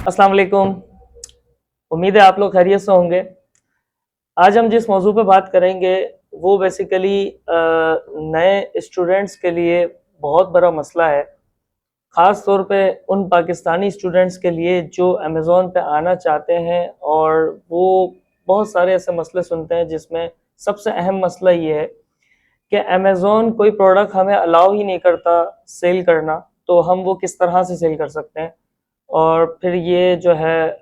अस्सलाम वालेकुम। उम्मीद है आप लोग खैरियत से होंगे। आज हम जिस मौजू पे बात करेंगे वो बेसिकली नए स्टूडेंट्स के लिए बहुत बड़ा मसला है, ख़ास तौर पे उन पाकिस्तानी स्टूडेंट्स के लिए जो अमेज़ॉन पे आना चाहते हैं और वो बहुत सारे ऐसे मसले सुनते हैं जिसमें सबसे अहम मसला ये है कि अमेज़ॉन कोई प्रोडक्ट हमें अलाउ ही नहीं करता सेल करना, तो हम वो किस तरह से सेल कर सकते हैं। और फिर ये जो है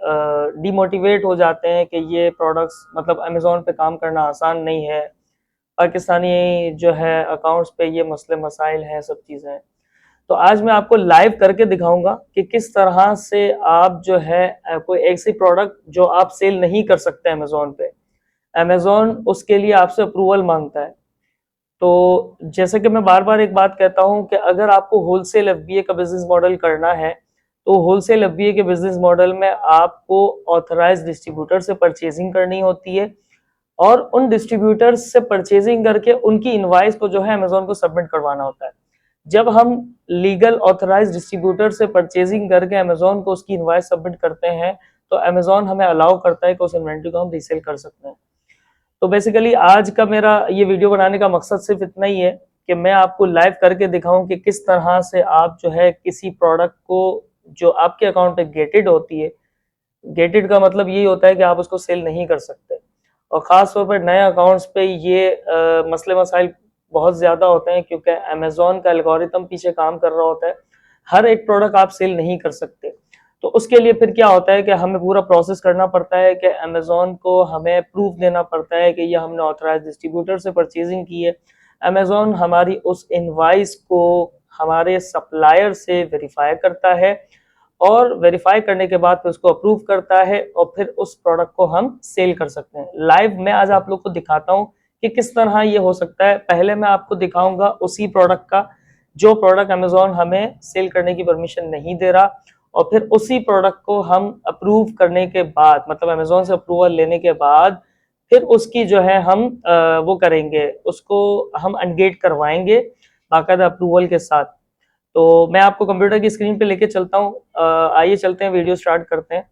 डिमोटिवेट हो जाते हैं कि ये प्रोडक्ट्स मतलब अमेज़ॉन पे काम करना आसान नहीं है। पाकिस्तानी जो है अकाउंट्स पे ये मसले मसाइल हैं, सब चीज़ें हैं। तो आज मैं आपको लाइव करके दिखाऊंगा कि किस तरह से आप जो है कोई ऐसी प्रोडक्ट जो आप सेल नहीं कर सकते अमेज़ॉन पे, अमेज़ॉन उसके लिए आपसे अप्रूवल मांगता है। तो जैसे कि मैं बार बार एक बात कहता हूं कि अगर आपको होलसेल एफबीए का बिजनेस मॉडल करना है तो होलसेल एफबीए के बिजनेस मॉडल में आपको ऑथराइज डिस्ट्रीब्यूटर से परचेजिंग करनी होती है और उन डिस्ट्रीब्यूटर्स से परचेजिंग करके उनकी इनवाइस को जो है अमेज़ॉन को सबमिट करवाना होता है। जब हम लीगल ऑथराइज डिस्ट्रीब्यूटर से परचेजिंग करके अमेज़ॉन को उसकी इनवाइस सबमिट करते हैं तो अमेज़ॉन हमें अलाउ करता है कि उस इन्वेंट्री को हम रीसेल कर सकते हैं। तो बेसिकली आज का मेरा ये वीडियो बनाने का मकसद सिर्फ इतना ही है कि मैं आपको लाइव करके दिखाऊं कि किस तरह से आप जो है किसी प्रोडक्ट को जो आपके अकाउंट पे गेटेड होती है, गेटेड का मतलब यही होता है कि आप उसको सेल नहीं कर सकते। और ख़ास तौर पर नए अकाउंट्स पे ये मसले मसाइल बहुत ज़्यादा होते हैं क्योंकि अमेज़ॉन का एल्गोरिथम पीछे काम कर रहा होता है। हर एक प्रोडक्ट आप सेल नहीं कर सकते। तो उसके लिए फिर क्या होता है कि हमें पूरा प्रोसेस करना पड़ता है कि अमेज़ॉन को हमें प्रूफ देना पड़ता है कि ये हमने ऑथराइज डिस्ट्रीब्यूटर से परचेजिंग की है। अमेज़ॉन हमारी उस इनवाइस को हमारे सप्लायर से वेरीफाई करता है और वेरीफाई करने के बाद फिर उसको अप्रूव करता है और फिर उस प्रोडक्ट को हम सेल कर सकते हैं। लाइव मैं आज आप लोग को दिखाता हूँ कि किस तरह ये हो सकता है। पहले मैं आपको दिखाऊंगा उसी प्रोडक्ट का जो प्रोडक्ट अमेज़ॉन हमें सेल करने की परमिशन नहीं दे रहा और फिर उसी प्रोडक्ट को हम अप्रूव करने के बाद मतलब अमेज़ॉन से अप्रूवल लेने के बाद फिर उसकी जो है हम वो करेंगे, उसको हम अनगेट करवाएंगे बाकायदा अप्रूवल के साथ। तो मैं आपको कंप्यूटर की स्क्रीन पे लेके चलता हूँ। आइए चलते हैं, वीडियो स्टार्ट करते हैं।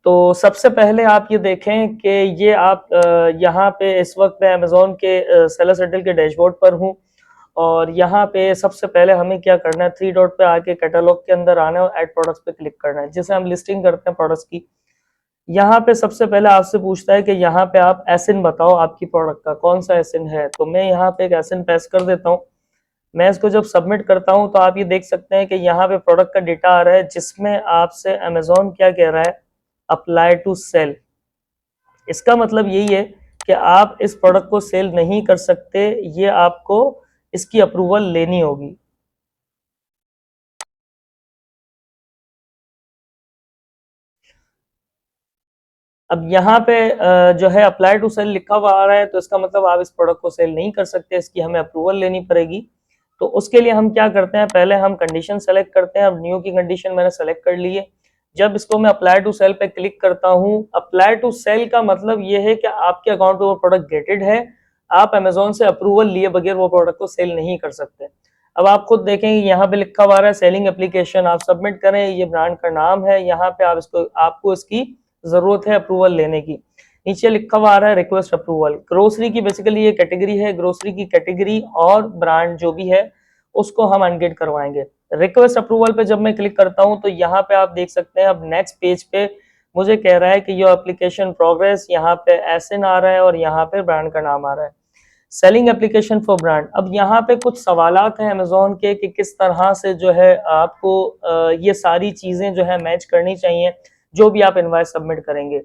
तो सबसे पहले आप ये देखें कि ये आप यहाँ पे इस वक्त मैं अमेज़ॉन के सेलर सेंटर के डैशबोर्ड पर हूँ और यहाँ पे सबसे पहले हमें क्या करना है, थ्री डॉट पे आके कैटलॉग के अंदर आना है और ऐड प्रोडक्ट्स पे क्लिक करना है, जिसे हम लिस्टिंग करते हैं प्रोडक्ट्स की। यहाँ पे सबसे पहले आपसे पूछता है कि यहाँ पे आप एसिन बताओ आपकी प्रोडक्ट का कौन सा एसिन है। तो मैं यहाँ पे एक एसिन पेस्ट कर देता हूँ। मैं इसको जब सबमिट करता हूँ तो आप ये देख सकते हैं कि यहाँ पे प्रोडक्ट का डेटा आ रहा है जिसमें आपसे अमेज़ॉन क्या कह रहा है, अप्लाई टू सेल। इसका मतलब यही है कि आप इस प्रोडक्ट को सेल नहीं कर सकते, ये आपको इसकी अप्रूवल लेनी होगी। अब यहाँ पे जो है अप्लाई टू सेल लिखा हुआ आ रहा है तो इसका मतलब आप इस प्रोडक्ट को सेल नहीं कर सकते, इसकी हमें अप्रूवल लेनी पड़ेगी। तो उसके लिए हम क्या करते हैं, पहले हम कंडीशन सेलेक्ट करते हैं। अब न्यू की कंडीशन मैंने सेलेक्ट कर ली है। जब इसको मैं अप्लाई टू सेल पे क्लिक करता हूँ, अप्लाई टू सेल का मतलब ये है कि आपके अकाउंट पे वो प्रोडक्ट गेटेड है, आप अमेज़ॉन से अप्रूवल लिए बगैर वो प्रोडक्ट को सेल नहीं कर सकते। अब आप खुद देखेंगे यहाँ पे लिखा हुआ है सेलिंग एप्लीकेशन, आप सबमिट करें, ये ब्रांड का नाम है, यहाँ पे आप इसको आपको इसकी जरूरत है अप्रूवल लेने की। नीचे लिखा हुआ आ रहा है रिक्वेस्ट अप्रूवल। ग्रोसरी की बेसिकली ये कैटेगरी है, ग्रोसरी की कैटेगरी और ब्रांड जो भी है उसको हम अनगेट करवाएंगे। रिक्वेस्ट अप्रूवल पे जब मैं क्लिक करता हूं तो यहाँ पे आप देख सकते हैं अब नेक्स्ट पेज पे मुझे कह रहा है कि योर एप्लीकेशन प्रोग्रेस, यहाँ पे एसएन आ रहा है और यहाँ पे ब्रांड का नाम आ रहा है, सेलिंग एप्लीकेशन फॉर ब्रांड। अब यहाँ पे कुछ सवालात हैं अमेज़ॉन के कि किस तरह से जो है आपको ये सारी चीजें जो है मैच करनी चाहिए जो भी आप इनवॉइस सबमिट करेंगे।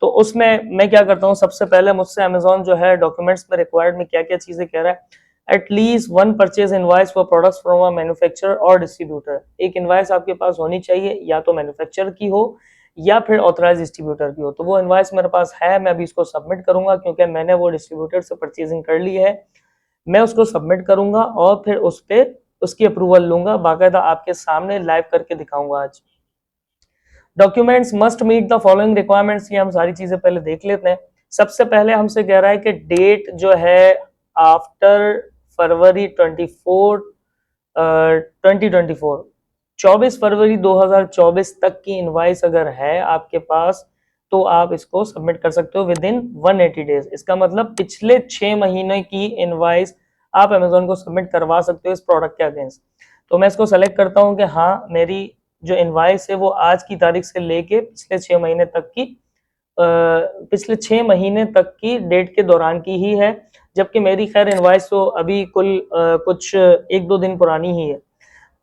तो उसमें मैं क्या करता हूँ, सबसे पहले मुझसे अमेज़ॉन जो है डॉक्यूमेंट्स में रिक्वायर्ड में क्या क्या चीजें कह रहा है। At least one purchase invoice for products from a manufacturer और डिस्ट्रीब्यूटर। एक इनवॉइस आपके पास होनी चाहिए, या तो मैन्युफैक्चरर की हो या फिर ऑथराइज डिस्ट्रीब्यूटर की हो। तो वो इनवॉइस मेरे पास है, मैं अभी इसको सबमिट करूंगा क्योंकि मैंने वो डिस्ट्रीब्यूटर से परचेजिंग कर ली है। मैं उसको सबमिट करूंगा और फिर उस पर उसकी अप्रूवल लूंगा, बाकायदा आपके सामने लाइव करके दिखाऊंगा आज। Documents must meet the following requirements, ये हम सारी चीजें पहले देख लेते हैं। सबसे पहले हमसे कह रहा है कि डेट जो है आफ्टर फरवरी 24 2024, 24 फरवरी 2024 तक की इनवाइस अगर है आपके पास तो आप इसको सबमिट कर सकते हो विद इन 180 डेज। इसका मतलब पिछले 6 महीने की इनवाइस आप अमेजोन को सबमिट करवा सकते हो इस प्रोडक्ट के अगेंस्ट। तो मैं इसको सेलेक्ट करता हूँ कि हाँ, मेरी जो इनवाइस है वो आज की तारीख से लेके पिछले 6 महीने तक की पिछले 6 महीने तक की डेट के दौरान की ही है, जबकि मेरी खैर इनवाइस तो अभी कुल कुछ 1-2 दिन पुरानी ही है।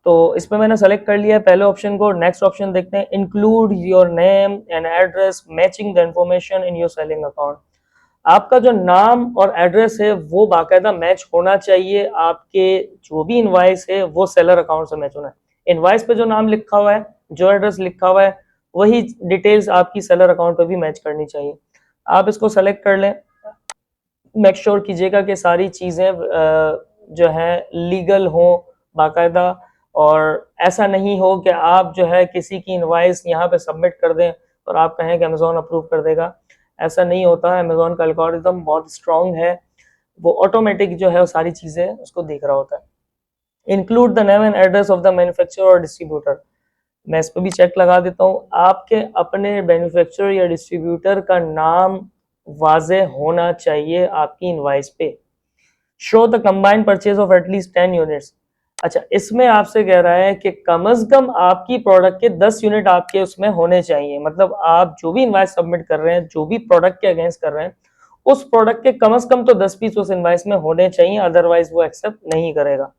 तो इसमें मैंने सेलेक्ट कर लिया है पहले ऑप्शन को। नेक्स्ट ऑप्शन देखते हैं, include your name and address matching the information in your selling account. आपका जो नाम और एड्रेस है वो बाकायदा मैच होना चाहिए, आपके जो भी इनवाइस है वो सेलर अकाउंट से मैच होना है। इनवाइस पे जो नाम लिखा हुआ है, जो एड्रेस लिखा हुआ है, वही डिटेल्स आपकी सेलर अकाउंट पे भी मैच करनी चाहिए। आप इसको सेलेक्ट कर लें। मेक श्योर कीजिएगा कि सारी चीज़ें जो है लीगल हो बाकायदा, और ऐसा नहीं हो कि आप जो है किसी की इनवाइस यहाँ पे सबमिट कर दें और आप कहें कि अमेजोन अप्रूव कर देगा। ऐसा नहीं होता है। अमेजोन का एल्गोरिथम बहुत स्ट्रॉन्ग है, वो ऑटोमेटिक जो है वो सारी चीज़ें उसको देख रहा होता है। Include the name and address of the manufacturer और डिस्ट्रीब्यूटर। मैं इस पर भी चेक लगा देता हूँ। आपके अपने मैन्युफैक्चरर या डिस्ट्रीब्यूटर का नाम वाज़े होना चाहिए आपकी इनवाइस पे। Show the combined purchase of at least 10 units. अच्छा, इसमें आपसे कह रहा है कि कम से कम आपकी प्रोडक्ट के 10 यूनिट आपके उसमें होने चाहिए। मतलब आप जो भी इनवाइस सबमिट कर रहे हैं, जो भी प्रोडक्ट के अगेंस्ट कर रहे हैं, उस प्रोडक्ट के कम से कम तो 10 पीस उस इनवाइस में होने चाहिए, अदरवाइज वो एक्सेप्ट नहीं करेगा।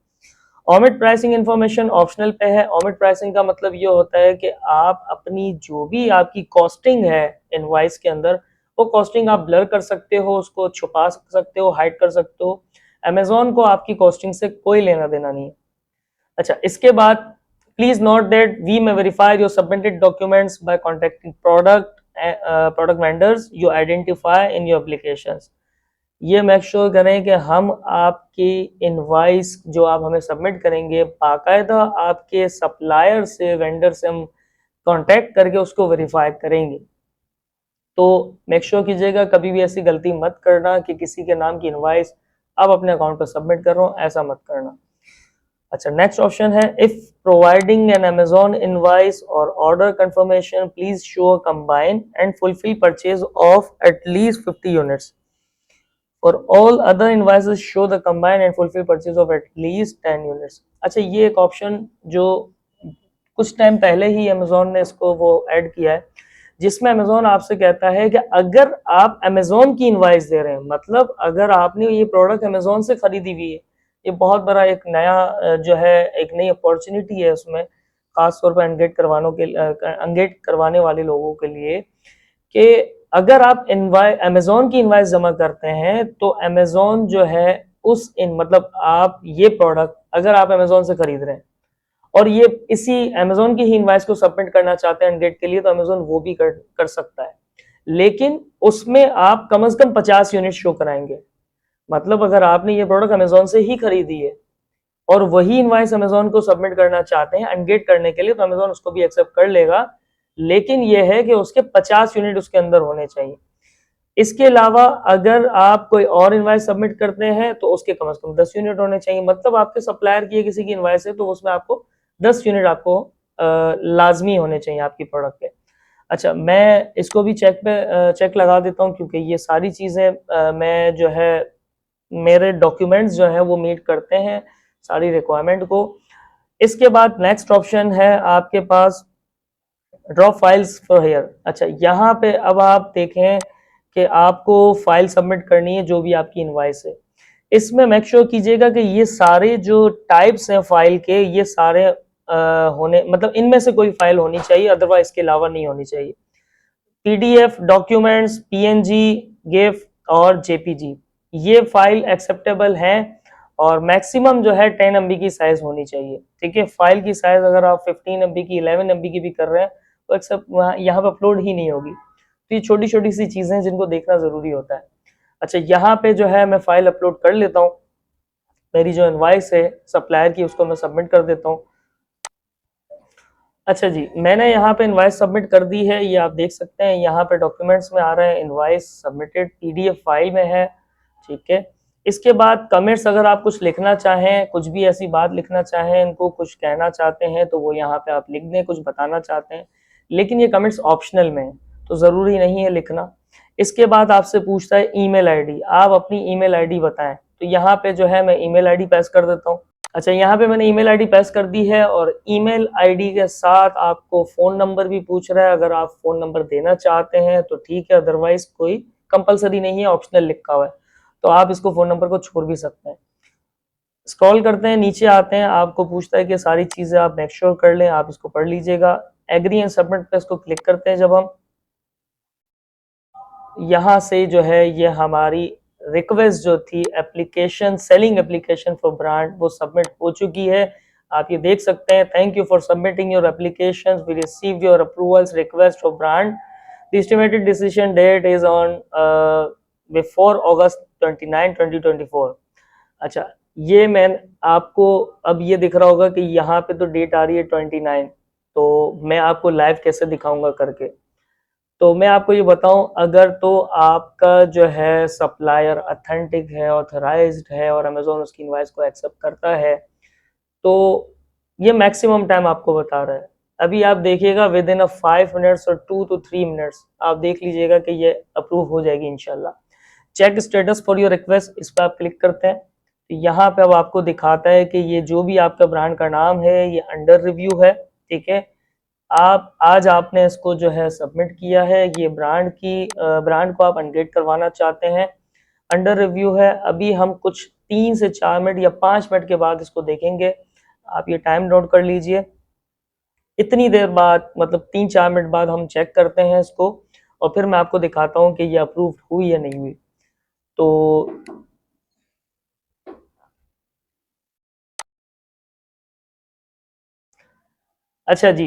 ओमिट प्राइसिंग इन्फॉर्मेशन ऑप्शनल पे है। ओमिट प्राइसिंग का मतलब ये होता है कि आप अपनी जो भी आपकी कॉस्टिंग है इनवाइस के अंदर, वो कॉस्टिंग आप ब्लर कर सकते हो, उसको छुपा सकते हो, हाइड कर सकते हो। अमेजोन को आपकी कॉस्टिंग से कोई लेना देना नहीं है। अच्छा, इसके बाद please note that we may verify your submitted documents by contacting product vendors you identify in your applications. ये मेक श्योर करें कि हम आपकी इनवाइस जो आप हमें सबमिट करेंगे, बाकायदा आपके सप्लायर से, वेंडर से हम कांटेक्ट करके उसको वेरीफाई करेंगे। तो मेक श्योर कीजिएगा कभी भी ऐसी गलती मत करना कि किसी के नाम की इनवाइस आप अपने अकाउंट पर सबमिट कर रहे हो, ऐसा मत करना। अच्छा, नेक्स्ट ऑप्शन है, if providing an Amazon invoice और order confirmation please show combine and fulfil purchase of at least 50 units. For all other invoices show the combined and fulfill purchase of at least 10 units। अच्छा, ये एक option जो कुछ time पहले ही Amazon ने इसको वो ऐड किया है, जिसमें अमेजोन आपसे कहता है कि अगर आप अमेजोन की इनवाइस दे रहे हैं, मतलब अगर आपने ये प्रोडक्ट अमेजोन से खरीदी हुई है, ये बहुत बड़ा एक नया जो है एक नई अपॉर्चुनिटी है उसमें, खास तौर पर एंगेज करवाने वाले लोगों के लिए, कि अगर आप अमेजोन की इनवाइस जमा करते हैं तो अमेजोन जो है उस मतलब आप ये प्रोडक्ट अगर आप अमेजोन से खरीद रहे हैं और ये इसी अमेजोन की ही इनवाइस को सबमिट करना चाहते हैं एंगेज के लिए, तो अमेजोन वो भी कर सकता है, लेकिन उसमें आप कम से कम 50 यूनिट शो कराएंगे। मतलब अगर आपने ये प्रोडक्ट अमेजोन से ही खरीदी है और वही इनवाइस अमेजोन को सबमिट करना चाहते हैं अनगेट करने के लिए, तो अमेजोन उसको भी एक्सेप्ट कर लेगा, लेकिन यह है कि उसके 50 यूनिट उसके अंदर होने चाहिए। इसके अलावा अगर आप कोई और इनवाइस सबमिट करते हैं तो उसके कम से कम 10 यूनिट होने चाहिए। मतलब आपके सप्लायर की किसी की इनवाइस है तो उसमें आपको 10 यूनिट आपको लाजमी होने चाहिए आपकी प्रोडक्ट के। अच्छा, मैं इसको भी चेक लगा देता हूँ, क्योंकि ये सारी चीज़ें मैं जो है मेरे डॉक्यूमेंट्स जो है वो मीट करते हैं सारी रिक्वायरमेंट को। इसके बाद नेक्स्ट ऑप्शन है आपके पास ड्रॉप फाइल्स फॉर हेयर। अच्छा, यहाँ पे अब आप देखें कि आपको फाइल सबमिट करनी है जो भी आपकी इनवाइस है। इसमें मेक श्योर कीजिएगा कि ये सारे जो टाइप्स हैं फाइल के, ये सारे होने मतलब इनमें से कोई फाइल होनी चाहिए, अदरवाइज इसके अलावा नहीं होनी चाहिए। पीडीएफ, डॉक्यूमेंट्स, पीएनजी, गिफ और जेपीजी, ये फाइल एक्सेप्टेबल हैं और मैक्सिमम जो है 10 MB की साइज होनी चाहिए। ठीक है, फाइल की साइज अगर आप 15 MB की, 11 MB की भी कर रहे हैं तो एक्सेप्ट यहाँ पे अपलोड ही नहीं होगी। तो ये छोटी छोटी सी चीजें हैं जिनको देखना जरूरी होता है। अच्छा, यहाँ पे जो है मैं फाइल अपलोड कर लेता हूँ, मेरी जो इनवाइस है सप्लायर की उसको मैं सबमिट कर देता हूँ। अच्छा जी, मैंने यहाँ पे इनवाइस सबमिट कर दी है, ये आप देख सकते हैं यहाँ पे डॉक्यूमेंट्स में आ रहे हैं, इनवाइस सबमिटेड PDF फाइल में है। ठीक है, इसके बाद कमेंट्स, अगर आप कुछ लिखना चाहें, कुछ भी ऐसी बात लिखना चाहें, इनको कुछ कहना चाहते हैं तो वो यहाँ पे आप लिख दें, कुछ बताना चाहते हैं, लेकिन ये कमेंट्स ऑप्शनल में है तो ज़रूरी नहीं है लिखना। इसके बाद आपसे पूछता है ईमेल आईडी, आप अपनी ईमेल आईडी बताएं, तो यहाँ पे जो है मैं ईमेल आईडी पेश कर देता हूँ। अच्छा, यहाँ पे मैंने ईमेल आईडी पेश कर दी है और ईमेल आईडी के साथ आपको फ़ोन नंबर भी पूछ रहा है। अगर आप फ़ोन नंबर देना चाहते हैं तो ठीक है, अदरवाइज कोई कंपलसरी नहीं है, ऑप्शनल लिखा हुआ है, तो आप इसको फ़ोन नंबर को छोड़ भी सकते हैं। स्क्रॉल करते हैं, नीचे आते हैं, आपको पूछता है कि सारी चीज़ें आप मेक श्योर कर लें, आप इसको पढ़ लीजिएगा। एग्री एंड सबमिट पे इसको क्लिक करते हैं जब हम, यहाँ से जो है ये हमारी रिक्वेस्ट जो थी application, selling application for brand, वो सबमिट हो चुकी है। आप ये देख सकते हैं, thank you for submitting your applications, we received your approvals request for brand, the estimated decision date is on before August 29, 2024। अच्छा, ये मैं आपको अब ये दिख रहा होगा कि यहाँ पे तो डेट आ रही है 29, तो मैं आपको लाइव कैसे दिखाऊंगा करके। तो मैं आपको ये बताऊं, अगर तो आपका जो है सप्लायर अथेंटिक है, ऑथराइज्ड है और अमेजोन उसकी इनवाइस को एक्सेप्ट करता है, तो ये मैक्सिमम टाइम आपको बता रहा है। अभी आप देखिएगा विद इन 5 मिनट्स और 2 to 3 मिनट्स आप देख लीजिएगा कि ये अप्रूव हो जाएगी इंशाल्लाह। Check status for your request, इस पर आप क्लिक करते हैं तो यहाँ पे अब आपको दिखाता है कि ये जो भी आपका ब्रांड का नाम है ये अंडर रिव्यू है, ठीक है। आप आज आपने इसको जो है सबमिट किया है, ये ब्रांड को आप अनगेट करवाना चाहते हैं, अंडर रिव्यू है। अभी हम कुछ 3 से 4 मिनट या 5 मिनट के बाद इसको देखेंगे, आप ये टाइम नोट कर लीजिए। इतनी देर बाद, मतलब 3-4 मिनट बाद हम चेक करते हैं इसको और फिर मैं आपको दिखाता हूँ कि ये अप्रूव हुई या नहीं हुई। तो अच्छा जी,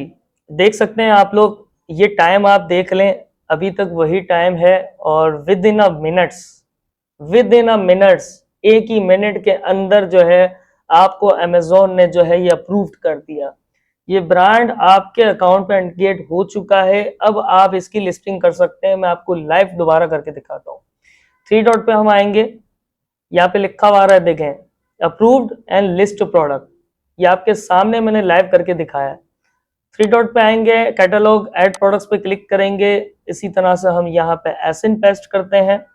देख सकते हैं आप लोग, ये टाइम आप देख लें, अभी तक वही टाइम है और विद इन अ मिनट्स, एक ही मिनट के अंदर जो है आपको अमेजोन ने जो है ये अप्रूव्ड कर दिया। ये ब्रांड आपके अकाउंट पे एंगेज हो चुका है, अब आप इसकी लिस्टिंग कर सकते हैं। मैं आपको लाइव दोबारा करके दिखाता हूँ। 3 डॉट पे हम आएंगे, यहाँ पे लिखा हुआ आ रहा है, देखें अप्रूव्ड एंड लिस्ट प्रोडक्ट, ये आपके सामने मैंने लाइव करके दिखाया है। 3 डॉट पे आएंगे, कैटलॉग एड प्रोडक्ट्स पे क्लिक करेंगे, इसी तरह से हम यहाँ पे एसिन पेस्ट करते हैं।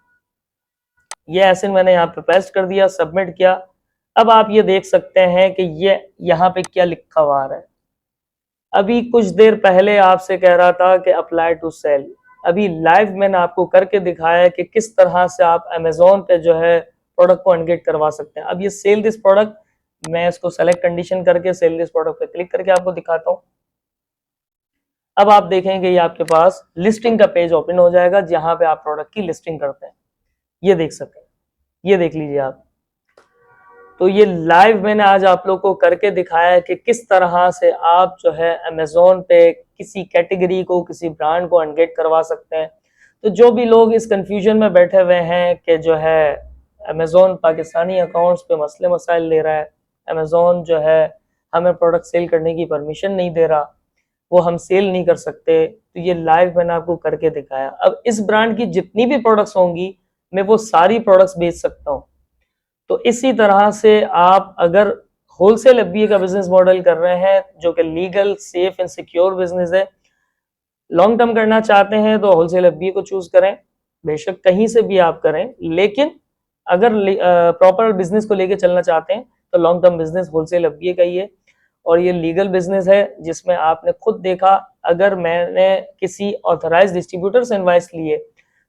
ये एसिन मैंने यहाँ पे पेस्ट कर दिया, सबमिट किया। अब आप ये देख सकते हैं कि ये यहाँ पे क्या लिखा हुआ आ रहा है। अभी कुछ देर पहले आपसे कह रहा था कि अप्लाई टू सेल, अभी लाइव मैंने आपको करके दिखाया है कि किस तरह से आप अमेजोन पे जो है प्रोडक्ट को अनगेट करवा सकते हैं। अब ये सेल दिस प्रोडक्ट, मैं इसको सेलेक्ट कंडीशन करके सेल दिस प्रोडक्ट पे क्लिक करके आपको दिखाता हूँ। अब आप देखेंगे ये आपके पास लिस्टिंग का पेज ओपन हो जाएगा जहां पे आप प्रोडक्ट की लिस्टिंग करते हैं। ये देख सकते हैं, ये देख लीजिए आप। तो ये लाइव मैंने आज आप लोग को करके दिखाया है कि किस तरह से आप जो है अमेजोन पे किसी कैटेगरी को, किसी ब्रांड को अनगेट करवा सकते हैं। तो जो भी लोग इस कंफ्यूजन में बैठे हुए हैं कि जो है अमेजोन पाकिस्तानी अकाउंट्स पे मसले मसाइल ले रहा है, अमेजोन जो है हमें प्रोडक्ट सेल करने की परमिशन नहीं दे रहा, वो हम सेल नहीं कर सकते, तो ये लाइव मैंने आपको करके दिखाया। अब इस ब्रांड की जितनी भी प्रोडक्ट्स होंगी मैं वो सारी प्रोडक्ट्स बेच सकता हूँ। तो इसी तरह से आप अगर होलसेल एफबीए का बिजनेस मॉडल कर रहे हैं जो कि legal, safe and secure business है, लॉन्ग टर्म करना चाहते हैं तो होलसेल एफबीए को चूज करें, बेशक कहीं से भी आप करें, लेकिन अगर प्रॉपर बिजनेस को लेके चलना चाहते हैं तो long term business wholesale FBA का ही है। और ये लीगल बिजनेस है जिसमें आपने खुद देखा, अगर मैंने किसी ऑथराइज डिस्ट्रीब्यूटर से इनवाइस लिए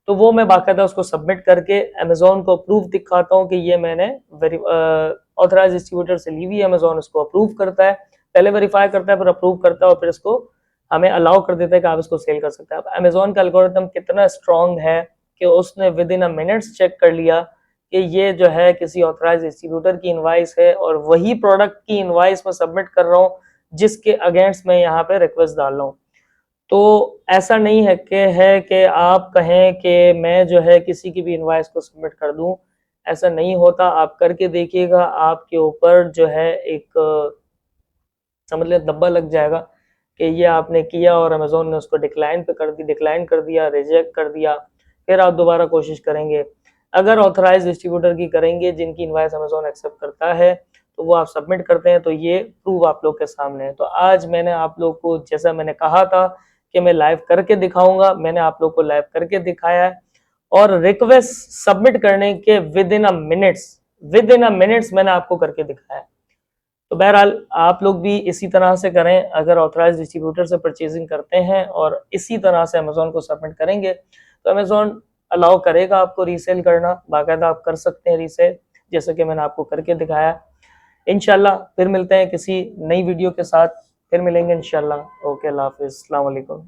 तो वो मैं बाकायदा उसको सबमिट करके अमेजोन को अप्रूव दिखाता हूँ कि ये मैंने ऑथराइज डिस्ट्रीब्यूटर से ली हुई है। अमेजोन उसको अप्रूव करता है, पहले वेरीफाई करता है फिर अप्रूव करता है और फिर इसको हमें अलाउ कर देता है कि आप इसको सेल कर सकते हैं। अब अमेजोन का एल्गोरिथम कितना स्ट्रॉन्ग है कि उसने within a minutes check कर लिया कि ये जो है किसी ऑथराइज डिस्ट्रीब्यूटर की इनवाइस है और वही प्रोडक्ट की इनवाइस मैं सबमिट कर रहा हूँ जिसके अगेंस्ट मैं यहाँ पे रिक्वेस्ट डाल रहा हूँ। तो ऐसा नहीं है कि आप कहें कि मैं जो है किसी की भी इनवाइस को सबमिट कर दूं, ऐसा नहीं होता। आप करके देखिएगा, आपके ऊपर जो है एक समझ लें धब्बा लग जाएगा कि ये आपने किया और अमेजोन ने उसको डिक्लाइन कर दिया, रिजेक्ट कर दिया, फिर आप दोबारा कोशिश करेंगे। अगर ऑथराइज डिस्ट्रीब्यूटर की करेंगे जिनकी इनवॉइस अमेजोन एक्सेप्ट करता है तो वो आप सबमिट करते हैं, तो ये प्रूव आप लोग के सामने है। तो आज मैंने आप लोग को, जैसा मैंने कहा था कि मैं लाइव करके दिखाऊंगा, मैंने आप लोग को लाइव करके दिखाया है। और रिक्वेस्ट सबमिट करने के विद इन अ मिनट्स मैंने आपको करके दिखाया है। तो बहरहाल आप लोग भी इसी तरह से करें। अगर ऑथराइज डिस्ट्रीब्यूटर से परचेजिंग करते हैं और इसी तरह से अमेजोन को सबमिट करेंगे तो अमेजोन अलाउ करेगा आपको रीसेल करना, बाकायदा आप कर सकते हैं रीसेल, जैसे कि मैंने आपको करके दिखाया। इंशाल्लाह फिर मिलते हैं किसी नई वीडियो के साथ, फिर मिलेंगे इंशाल्लाह। ओके, अल्लाह हाफिज़, अस्सलाम वालेकुम।